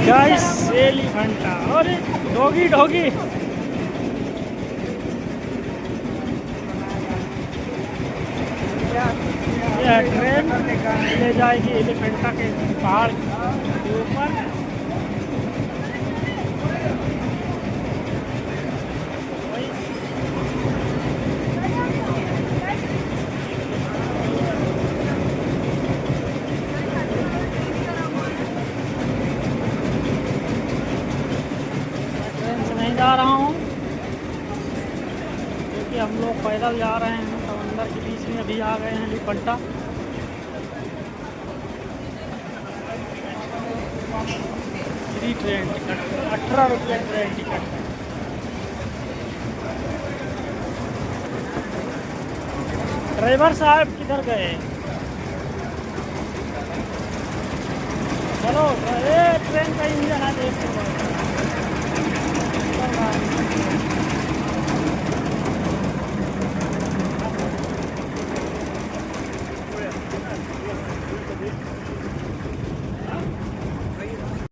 Guys Elephanta और doggy doggy. यह train ले जाएगी एलिफेंटा के पहाड़ के ऊपर। ट्रेन से नहीं जा रहा हूँ क्योंकि हम लोग पैदल जा रहे हैं, समंदर के बीच में अभी आ गए हैं एलिफेंटा। फ्री ट्रेन टिकट 18 रुपये ट्रेन टिकट। ड्राइवर साहब किधर गए? चलो ट्रेन